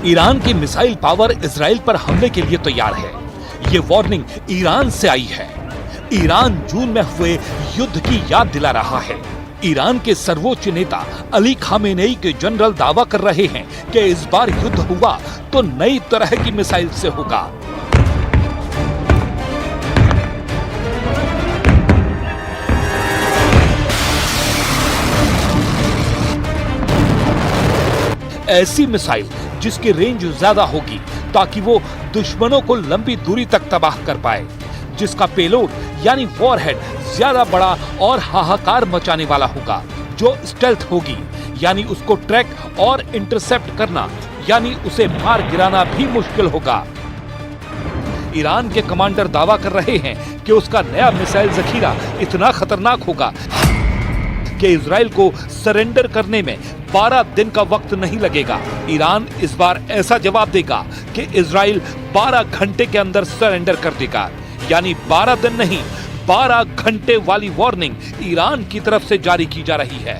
Iran की missile power Israel पर हमले के लिए तैयार है। ये वार्निंग ईरान से आई है। ईरान जून में हुए युद्ध की याद दिला रहा है। ईरान के सर्वोच्च नेता अली खामेनेई के जनरल दावा कर रहे हैं कि इस बार युद्ध हुआ तो नई तरह की मिसाइल से होगा। ऐसी मिसाइल जिसकी रेंज ज्यादा होगी ताकि वो दुश्मनों को लंबी दूरी तक तबाह कर पाए, जिसका पेलोड यानी वॉरहेड ज्यादा बड़ा और हाहाकार मचाने वाला होगा, जो स्टेल्थ होगी यानी उसको ट्रैक और इंटरसेप्ट करना यानी उसे मार गिराना भी मुश्किल होगा। ईरान के कमांडर दावा कर रहे हैं कि उसका नया मिसाइल जखीरा इतना खतरनाक होगा कि इजराइल को सरेंडर करने में 12 दिन का वक्त नहीं लगेगा। ईरान इस बार ऐसा जवाब देगा कि इजराइल 12 घंटे के अंदर सरेंडर कर देगा, यानी 12 दिन नहीं 12 घंटे वाली वार्निंग ईरान की तरफ से जारी की जा रही है।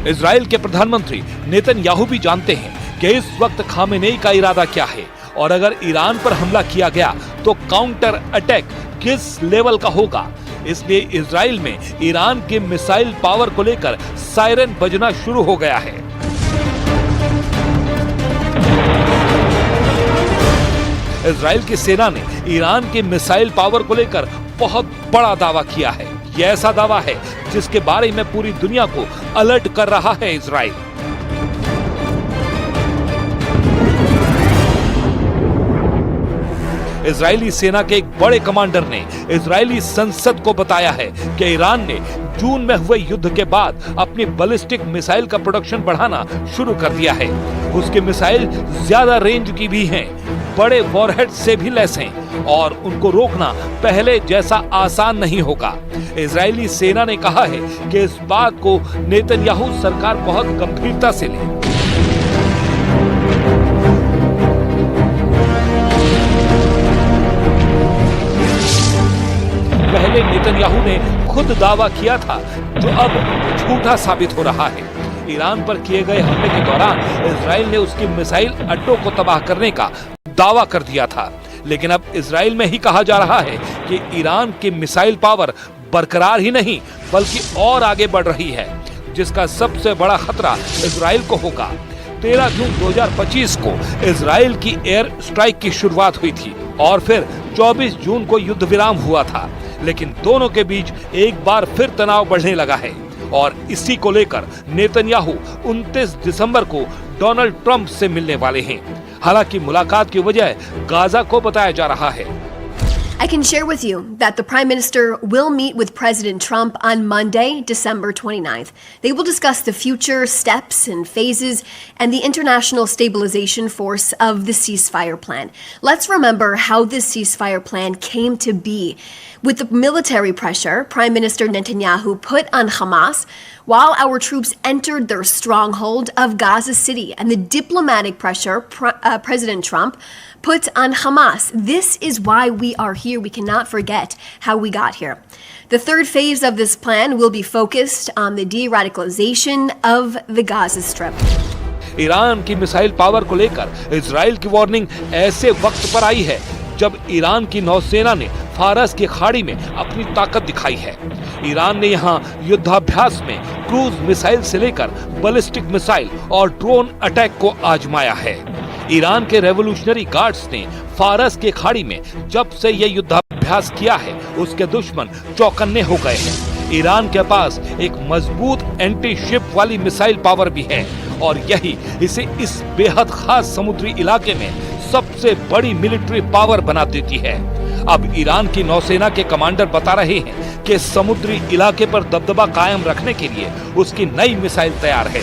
इजराइल के प्रधानमंत्री नेतन्याहू भी जानते हैं कि इस वक्त खामेनेई का इरादा क्या है और अगर ईरान पर हमला किया गया तो काउंटर अटैक किस लेवल का होगा। इसलिए इजराइल में ईरान के मिसाइल पावर को लेकर सायरन बजना शुरू हो गया है। इजराइल की सेना ने ईरान के मिसाइल पावर को लेकर बहुत बड़ा दावा किया है। यह ऐसा दावा है जिसके बारे में पूरी दुनिया को अलर्ट कर रहा है इजराइल। इजरायली सेना के एक बड़े कमांडर ने इजरायली संसद को बताया है कि ईरान ने जून में हुए युद्ध के बाद अपनी बैलिस्टिक मिसाइल का प्रोडक्शन बढ़ाना शुरू कर दिया है। उसकी मिसाइल ज्यादा रेंज की भी हैं, बड़े वॉरहेड से भी लैस हैं और उनको रोकना पहले जैसा आसान नहीं होगा। इजरायली सेना ने कहा है कि इस बात को नेतन्याहू सरकार बहुत गंभीरता से ले। पहले नेतन्याहू ने खुद दावा किया था जो अब झूठा साबित हो रहा है। ईरान पर किए गए हमले के दौरान इजराइल ने उसकी मिसाइल अड्डों को तबाह करने का दावा कर दिया था, लेकिन अब इजराइल में ही कहा जा रहा है कि ईरान की मिसाइल पावर बरकरार ही नहीं बल्कि और आगे बढ़ रही है, जिसका सबसे बड़ा खतरा इजराइल को होगा। 13 जून 2025 को इजराइल की एयर स्ट्राइक की शुरुआत हुई थी और फिर 24 जून को युद्ध विराम हुआ था, लेकिन दोनों के बीच एक बार फिर तनाव बढ़ने लगा है और इसी को लेकर नेतन्याहू 29 दिसंबर को डोनाल्ड ट्रंप से मिलने वाले हैं। हालांकि मुलाकात की वजह गाजा को बताया जा रहा है। I can share with you that the Prime Minister will meet with President Trump on Monday, December 29th. They will discuss the future steps and phases and the international stabilization force of the ceasefire plan. Let's remember how this ceasefire plan came to be. With the military pressure Prime Minister Netanyahu put on Hamas while our troops entered their stronghold of Gaza City and the diplomatic pressure President Trump put on Hamas. This is why we are here. We cannot forget how we got here. The third phase of this plan will be focused on the de-radicalization of the Gaza Strip. Iran की missile power को लेकर Israel की warning ऐसे वक्त पर आई है जब Iran की नौसेना ने फारस की खाड़ी में अपनी ताकत दिखाई है। ईरान ने यहां युद्धाभ्यास में क्रूज मिसाइल से लेकर बैलिस्टिक मिसाइल और ड्रोन अटैक को आजमाया है। ईरान के रेवोल्यूशनरी गार्ड्स ने फारस की खाड़ी में जब से ये युद्धाभ्यास किया है उसके दुश्मन चौकन्ने हो गए हैं। ईरान के पास एक मजबूत एंटी शिप वाली मिसाइल पावर भी है और यही इसे इस बेहद खास समुद्री इलाके में सबसे बड़ी मिलिट्री पावर बना देती है। अब ईरान की नौसेना के कमांडर बता रहे हैं कि समुद्री इलाके पर दबदबा कायम रखने के लिए उसकी नई मिसाइल तैयार है।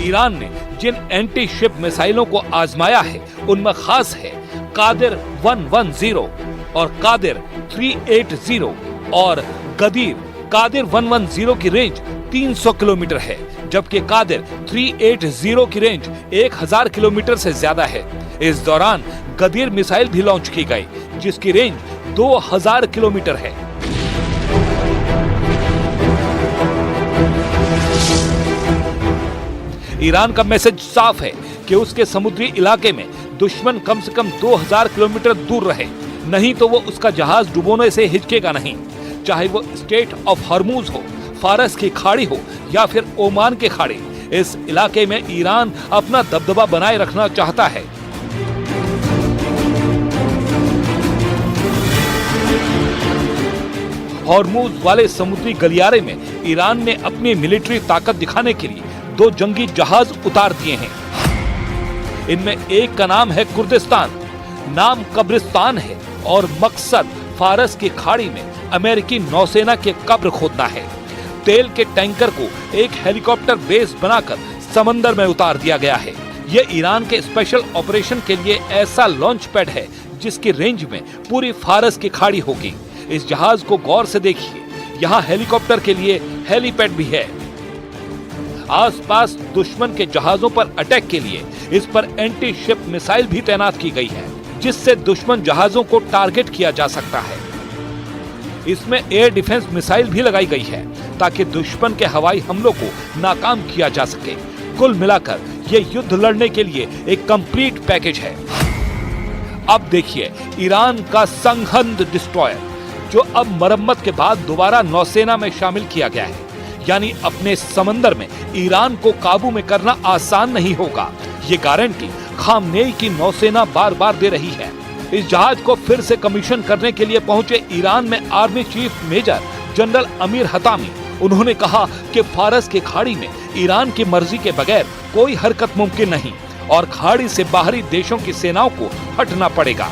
ईरान ने जिन एंटी शिप मिसाइलों को आजमाया है उनमें खास है कादिर 110 और कादिर 380 और गदीर। कादिर 110 की रेंज 300 किलोमीटर है, जबकि कादिर 380 की रेंज 1000 किलोमीटर से ज्यादा है। इस दौरान गदीर मिसाइल भी लॉन्च की गई, जिसकी रेंज 2000 किलोमीटर है। ईरान का मैसेज साफ है कि उसके समुद्री इलाके में दुश्मन कम से कम 2000 किलोमीटर दूर रहे, नहीं तो वो उसका जहाज डुबोने से हिचकेगा नहीं। चाहे वो स्टेट ऑफ हॉर्मूज हो, फारस की खाड़ी हो या फिर ओमान की खाड़ी, इस इलाके में ईरान अपना दबदबा बनाए रखना चाहता है। हॉर्मूज वाले समुद्री गलियारे में ईरान ने अपनी मिलिट्री ताकत दिखाने के लिए 2 जंगी जहाज उतार दिए हैं। इनमें एक का नाम है कुर्दिस्तान, नाम कब्रिस्तान है और मकसद फारस की खाड़ी में अमेरिकी नौसेना के कब्र खोदना है। तेल के टैंकर को एक हेलीकॉप्टर बेस बनाकर समंदर में उतार दिया गया है। ये ईरान के स्पेशल ऑपरेशन के लिए ऐसा लॉन्च पैड है जिसकी रेंज में पूरी फारस की खाड़ी होगी। इस जहाज को गौर से देखिए, यहाँ हेलीकॉप्टर के लिए हेलीपैड भी है। आसपास दुश्मन के जहाजों पर अटैक के लिए इस पर एंटी शिप मिसाइल भी तैनात की गई है, जिससे दुश्मन जहाजों को टारगेट किया जा सकता है। इसमें एयर डिफेंस मिसाइल भी लगाई गई है ताकि दुश्मन के हवाई हमलों को नाकाम किया जा सके। कुल मिलाकर ये युद्ध लड़ने के लिए एक कंप्लीट पैकेज है। अब देखिए ईरान का संघंद डिस्ट्रॉयर, जो अब मरम्मत के बाद दोबारा नौसेना में शामिल किया गया है। यानी अपने समंदर में ईरान को काबू में करना आसान नहीं होगा, ये गारंटी खामनेई की नौसेना बार बार दे रही है। इस जहाज को फिर से कमीशन करने के लिए पहुंचे ईरान में army chief major general Amir Hatami. उन्होंने कहा कि फारस की खाड़ी में ईरान की मर्जी के बगैर कोई हरकत मुमकिन नहीं और खाड़ी से बाहरी देशों की सेनाओं को हटना पड़ेगा।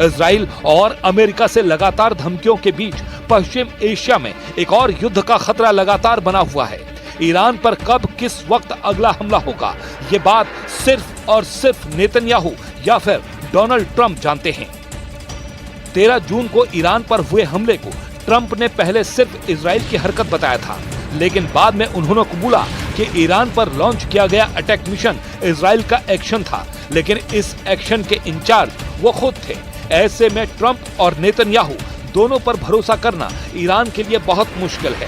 इजराइल और अमेरिका से लगातार धमकियों के बीच पश्चिम एशिया में एक और युद्ध का खतरा लगातार बना हुआ है। ईरान पर कब किस वक्त अगला हमला होगा, ये बात सिर्फ और सिर्फ नेतन्याहू या फिर डोनाल्ड ट्रंप जानते हैं। 13 जून को ईरान पर हुए हमले को ट्रंप ने पहले सिर्फ इजराइल की हरकत बताया था, लेकिन बाद में उन्होंने कबूला कि ईरान पर लॉन्च किया गया अटैक मिशन इजराइल का एक्शन था, लेकिन इस एक्शन के इंचार्ज वो खुद थे। ऐसे में ट्रंप और नेतन्याहू दोनों पर भरोसा करना ईरान के लिए बहुत मुश्किल है।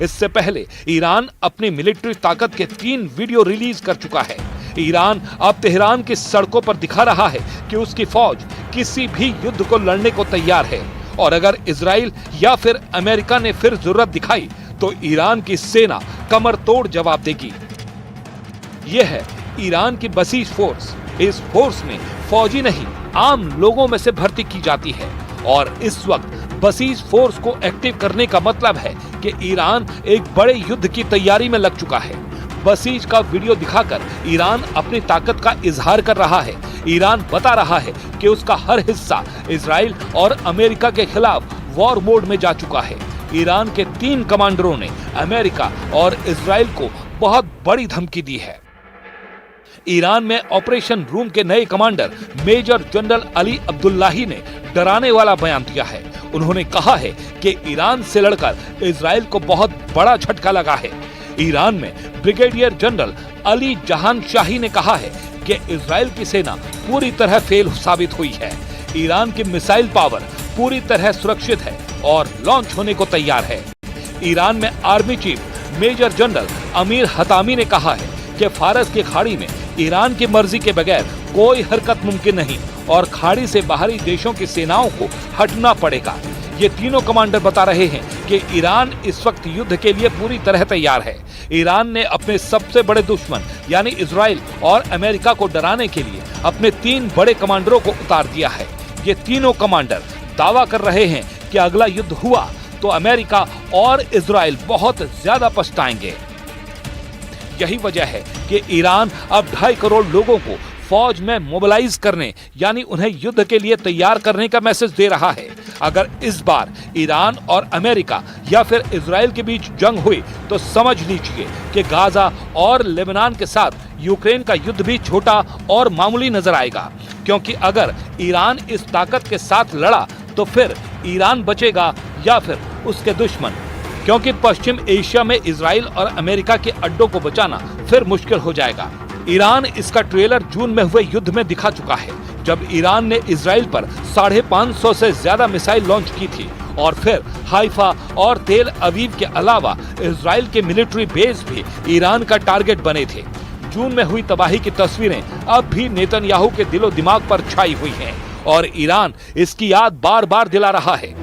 इससे पहले ईरान अपनी मिलिट्री ताकत के 3 वीडियो रिलीज कर चुका है। ईरान अब तेहरान की सड़कों पर दिखा रहा है कि उसकी फौज किसी भी युद्ध को लड़ने को तैयार है और अगर इजराइल या फिर अमेरिका ने फिर जरूरत दिखाई तो ईरान की सेना कमर तोड़ जवाब देगी। यह है ईरान की बसीज फोर्स। इस फोर्स में फौजी नहीं, आम लोगों में से भर्ती की जाती है और इस वक्त बसीज फोर्स को एक्टिव करने का मतलब है कि ईरान एक बड़े युद्ध की तैयारी में लग चुका है। बसीज का वीडियो दिखाकर ईरान अपनी ताकत का इजहार कर रहा है। ईरान बता रहा है कि उसका हर हिस्सा इजराइल और अमेरिका के खिलाफ वॉर मोड में जा चुका है। ईरान के 3 कमांडरों ने अमेरिका और इजराइल को बहुत बड़ी धमकी दी है। ईरान में ऑपरेशन रूम के नए commander major general Ali Abdullahi ने डराने वाला बयान दिया है। उन्होंने कहा है कि ईरान से लड़कर इजराइल को बहुत बड़ा झटका लगा है। ईरान में ब्रिगेडियर जनरल अली जहान शाही ने कहा है कि इजराइल की सेना पूरी तरह फेल साबित हुई है। ईरान की मिसाइल पावर पूरी तरह सुरक्षित है और लॉन्च होने को तैयार है। ईरान में army chief major general Amir Hatami ने कहा है कि फारस की खाड़ी में ईरान की मर्जी के बगैर कोई हरकत मुमकिन नहीं और खाड़ी से बाहरी देशों की सेनाओं को हटना पड़ेगा। ये तीनों कमांडर बता रहे हैं कि ईरान इस वक्त युद्ध के लिए पूरी तरह तैयार है। ईरान ने अपने सबसे बड़े दुश्मन यानी इजराइल और अमेरिका को डराने के लिए अपने 3 बड़े कमांडरों को उतार दिया है। ये तीनों कमांडर दावा कर रहे हैं कि अगला युद्ध हुआ तो अमेरिका और इजराइल बहुत ज्यादा पछताएंगे। यही वजह है कि ईरान अब 2.5 करोड़ लोगों को फौज में मोबिलाइज करने यानी उन्हें युद्ध के लिए तैयार करने का मैसेज दे रहा है। अगर इस बार ईरान और अमेरिका या फिर इजराइल के बीच जंग हुई तो समझ लीजिए कि गाजा और लेबनान के साथ यूक्रेन का युद्ध भी छोटा और मामूली नजर आएगा, क्योंकि अगर ईरान इस ताकत के साथ लड़ा तो फिर ईरान बचेगा या फिर उसके दुश्मन, क्योंकि पश्चिम एशिया में इजराइल और अमेरिका के अड्डों को बचाना फिर मुश्किल हो जाएगा। ईरान इसका ट्रेलर जून में हुए युद्ध में दिखा चुका है, जब ईरान ने इजराइल पर 550 से ज्यादा मिसाइल लॉन्च की थी और फिर हाइफा और तेल अवीव के अलावा इजराइल के मिलिट्री बेस भी ईरान का टारगेट बने थे। जून में हुई तबाही की तस्वीरें अब भी नेतन्याहू के दिलो दिमाग पर छाई हुई हैं और ईरान इसकी याद बार बार दिला रहा है।